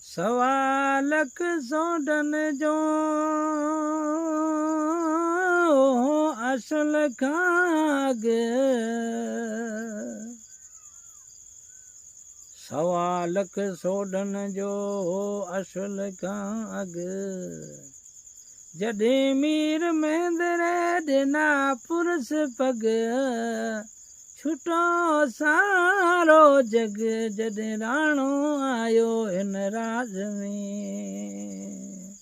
सवालक सोडन जो असल खाग सवालक सोडन जो असल खाग जॾहिं मीर महेंद्र ॾिना पुरस पग छुटो सारो जग जॾहिं राणो आयो हिन राज में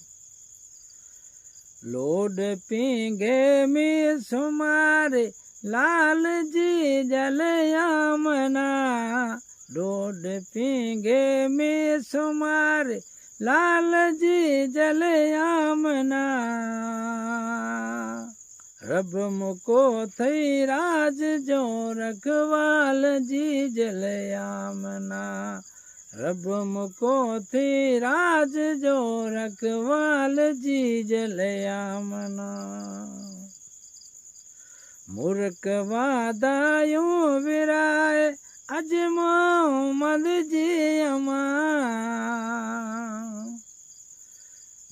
लोड पींघे में सुमारे लाल जी जलयामना लोड पींघे में सुमारे लाल जी जलयामना रब मुको थई राज जो रखवाल जी जलयामना रब मुको थी राज जो रखवाल जी जलयामना मुर्क वादायूं विराए अज मोहम्मद जी अमा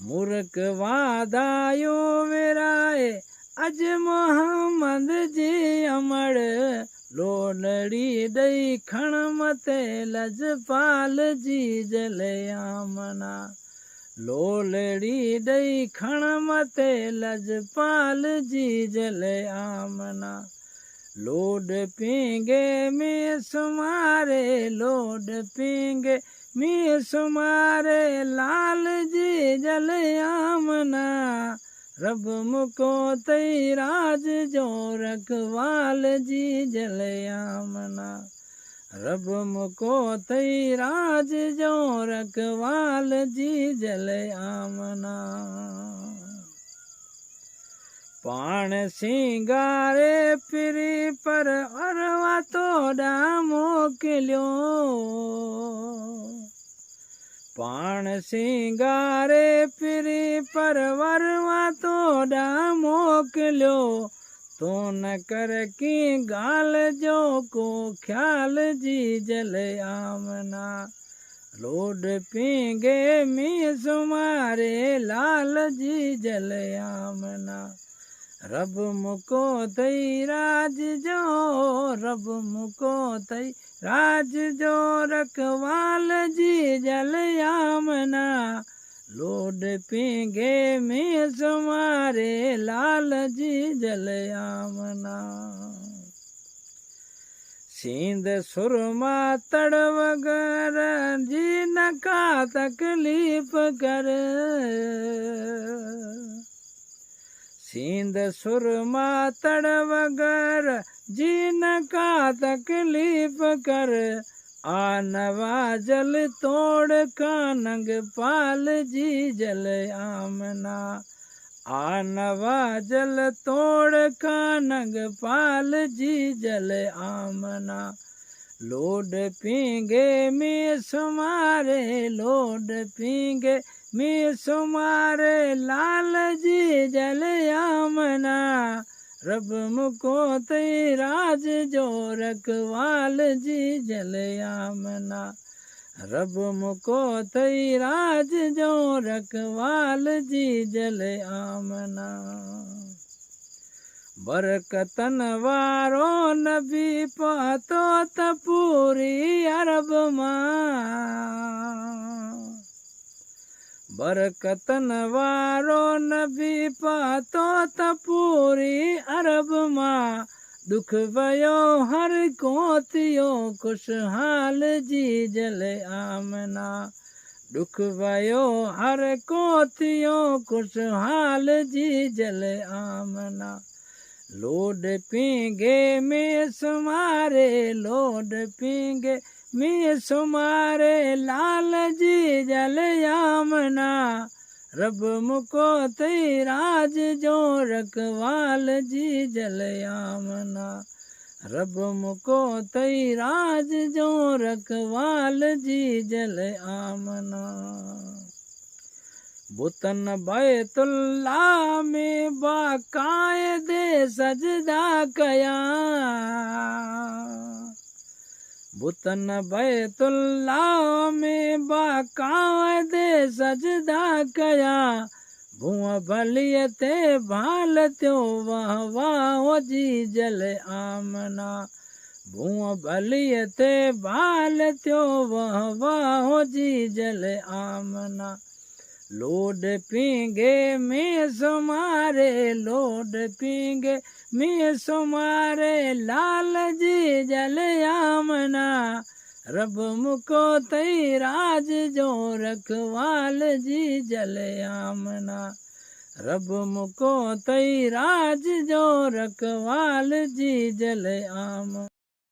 मुर्क वादायूं विराए अज मोहम्मद जी अमड़ लोलड़ी ॾई खण मथे लजपाल जी जलयामना लोलड़ी ॾई खण मथे लजपाल जी जलयामना लोड पींघे में सुमारे लोड पींघे में सुमारे लाल जी जलयामना रब मुको तई राज जो रखवाल जी जलयामना रब मुको तई राज जो रखवाल जी जलयामना पाण सिंगारे फिरी पर अरवा तोड़ा मोकिलियो पाण सिंगारे फिरी पर वरवा तोड़ा मोकिलियो तो न कर की गाल जो को ख्याल जी जलयामना लोड पींघे में सुमारे लाल जी जलयामना रब मुको तई राज जो रब मुको तई राज जो रखवाल जी जलयामना लोड पींघे में सुमारे लाल जी जलयामना सींद सुरमा तड़ वगर जी न का तकलीफ कर सींद सुरमा तड़ वगर जी न का तकलीफ कर आनवा जल तोड़ कानंग पाल जी जलयामना आनवा जल तोड़ कानंग पाल जी जलयामना लोड पींघे में सुमारे लोड पींघे में सुमारे लाल जी जलयामना रब मुको तई राज जो रखवाल जी जलयामना रब मुको तई राज जो रखवाल जी जलयामना बरकतन वारो नबी पातो त पूरी अरब मां बरकतन वारो नबी पातो त पूरी अरब मां दुख वयो हर को थियो खुशहाल जी जलयामना दुख वयो हर को थियो खुशहाल जी जलयामना लोड पींघे में सुमारे लोड पींघे में सुमारे लाल जी जलयामना रब मुको तई राज जो रखवाल जी जलयामना रब मुको तई राज जो रखवाल जी जलयामना बुतन बैतुल्लाह में बाकायदे सजदा कया बुतन बैतुल्लाह में बाकायदे सजदा कया भूअ भलिय ते भाल थियो वाह वाह हो जी जल आमना भूअ भलिय ते भाल थियो वाह वाह हो जी जल आमना लोड पींगे में सुमारे लोड पींगे में सुमारे लाल जी जल आमना रब मुको तई राज जो रखवाल जी जल आमना रब मुको तई राज जो रखवाल जी जल आम